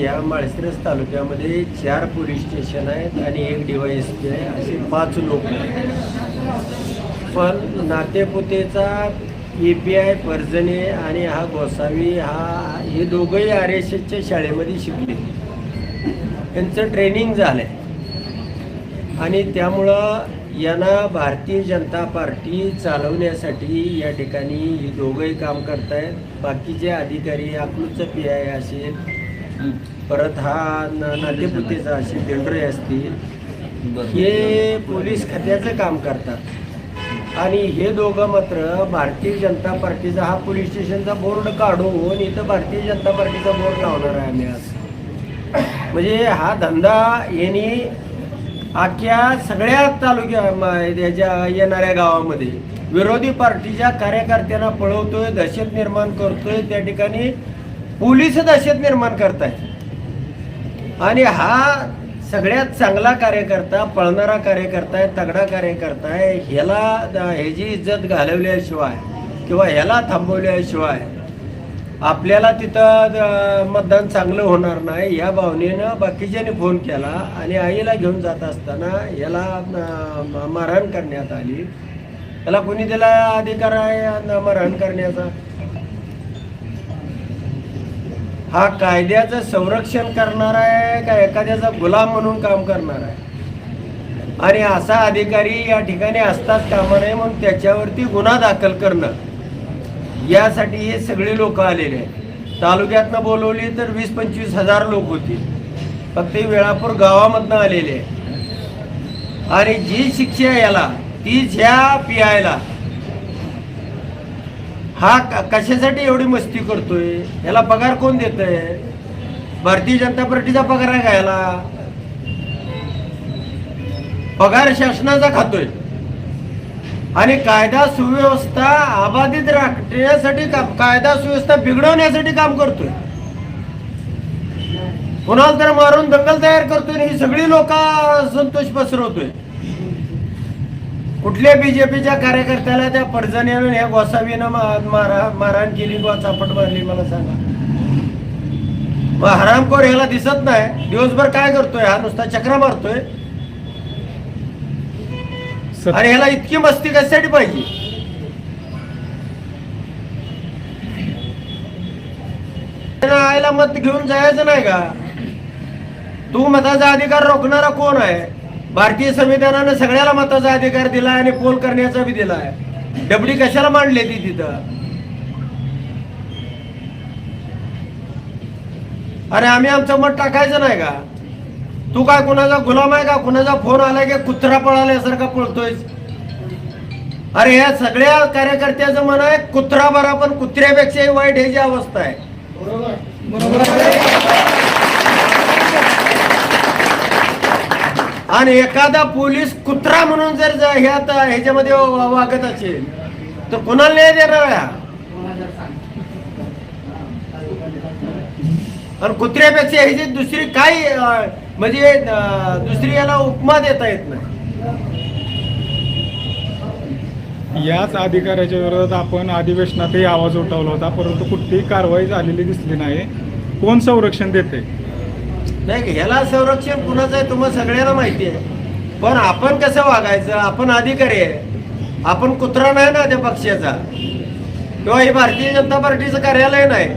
या माळशिरस तालुक्यामध्ये 4 police station आहेत आणि 1 DYSP आहे, असे 5 लोक आहेत. पण नातेपुतेचा EPI परजणे आणि हा गोसावी हे दोघंही RSSच्या शाळेमध्ये शिकले. यांचं ट्रेनिंग झालं आहे आणि त्यामुळं यांना भारतीय जनता पार्टी चालवण्यासाठी या ठिकाणी ही दोघंही काम करत आहेत. बाकीचे अधिकारी अकलूजचा PI असेल, परत हा नातेपुतेचा असेल, दिंडरे असतील, हे पोलीस खात्याचं काम करतात. आणि हे दोघं मात्र भारतीय जनता पार्टीचा हा पोलीस स्टेशनचा बोर्ड काढून इथं भारतीय जनता पार्टीचा बोर्ड लावणार आहे आम्ही आज. म्हणजे हा धंदा यांनी अख्ख्या सगळ्या याच्या येणाऱ्या गावामध्ये विरोधी पार्टीच्या कार्यकर्त्यांना पळवतोय, दहशत निर्माण करतोय. त्या ठिकाणी पोलीस दहशत निर्माण करतायत आणि हा सगळ्यात चांगला कार्यकर्ता, पळणारा कार्यकर्ता आहे, तगडा कार्यकर्ता आहे. ह्याची इज्जत घालवल्याशिवाय किंवा ह्याला थांबवल्याशिवाय आपल्याला तिथं मतदान चांगलं होणार नाही. या भावनेनं बाकीच्यांनी फोन केला आणि आईला घेऊन जात असताना याला मारहाण करण्यात आली. त्याला कोणी दिला अधिकार आहे मारहाण करण्याचा? हा कायद्याचं संरक्षण करणार आहे का एखाद्याचा गुलाम म्हणून काम करणार आहे? आणि असा अधिकारी या ठिकाणी असताच कामा नये म्हणून त्याच्यावरती गुन्हा दाखल करणं, यासाठी हे सगळे लोक आलेले आहेत. तालुक्यातनं बोलवली तर 20-25 हजार लोक होती. फक्त वेळापूर गावामधनं आलेले आहे. आणि जी शिक्षा याला तीच ह्या PIला. हा कशासाठी एवढी मस्ती करतोय? याला पगार कोण देतंय? भारतीय जनता पार्टीचा पगार आहे का याला? पगार शासनाचा खातोय आणि कायदा सुव्यवस्था अबाधित राखण्यासाठी कायदा सुव्यवस्था बिघडवण्यासाठी काम करतोय. कोणाला तर मारून दंगल तयार करतोय. ही सगळी लोक संतोष पसरवतोय. कुठल्या BJPच्या कार्यकर्त्याला त्या परजण्यानं ह्या गोसावीनं मारहाण केली किंवा चापट मारली मला सांगा? मग हरामखोर ह्याला दिसत नाही दिवसभर काय करतोय? हा नुसता चक्रा मारतोय. आणि ह्याला इतकी मस्ती कशासाठी पाहिजे? आईला मत घेऊन जायचं नाही का? तू मताचा अधिकार रोखणारा कोण आहे? भारतीय संविधानानं सगळ्याला मताचा अधिकार दिलाय आणि पोल करण्याचा बी दिलाय. डबडी कशाला मांडली ती तिथं? अरे आम्ही आमचं मत टाकायचं नाही का? तू काय कुणाचा गुलाम आहे का? कुणाचा फोन आलाय की कुत्रा पळाल्यासारखा पळतोय? अरे या सगळ्या कार्यकर्त्याचं मन आहे कुत्रा बरा, पण कुत्र्यापेक्षाही वाईट ह्याची अवस्था आहे. आणि एखादा पोलीस कुत्रा म्हणून जर ह्याच्यामध्ये वागत असेल तर कोणाला न्याय देणार आहे? आणि कुत्र्यापेक्षा ह्याची दुसरी काही म्हणजे दुसरी याला उपमा देता येत नाही. याच अधिकाऱ्याच्या विरोधात आपण अधिवेशनातही आवाज उठवला होता, परंतु कुठलीही कारवाई झालेली दिसली नाही. कोण संरक्षण देते? नाही, ह्याला संरक्षण कुणाचं आहे तुम्हाला सगळ्यांना माहिती आहे. पण आपण कसं वागायचं? आपण अधिकारी आहे, आपण कुत्रा नाही ना त्या पक्षाचा, किंवा हे भारतीय जनता पार्टीचं कार्यालय नाही.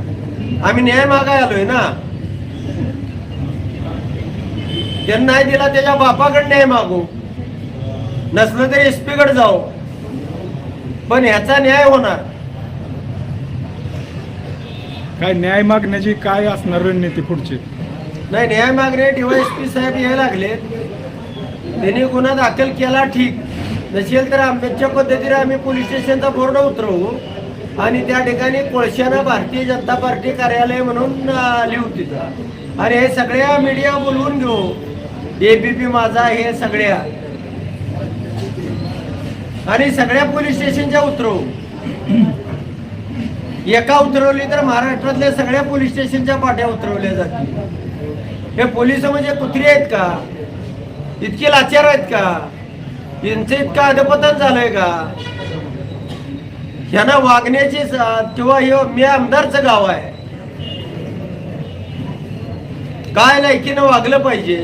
आम्ही न्याय मागाय आलोय ना. त्यांना नाही दिला त्याच्या बापाकडे न्याय मागू, नसलं तरी SP कडे जाऊ, पण ह्याचा न्याय होणार. काय न्याय मागण्याची काय असणार रणनीती पुढची? नाही, न्याय मागणे DYSP साहेब यायला लागले. त्यांनी गुन्हा दाखल केला ठीक नसेल तर आमच्या पद्धतीने आम्ही पोलीस स्टेशनचा बोर्ड उतरवू आणि त्या ठिकाणी कोळशानं भारतीय जनता पार्टी कार्यालय म्हणून लिहू तिथं. आणि हे सगळ्या मीडिया बोलवून घेऊ, ABP माझा, हे सगळ्या, आणि सगळ्या पोलीस स्टेशनच्या उतरवू. एका उतरवली तर महाराष्ट्रातल्या सगळ्या पोलीस स्टेशनच्या पाट्या उतरवल्या जातील. हे पोलिस म्हणजे कुत्री आहेत का? इतके लाचार आहेत का? यांचं इतकं अधपतन झालंय का? ह्यांना वागण्याची किंवा हे मी आमदारचं गाव आहे, काय लायकीनं वागलं पाहिजे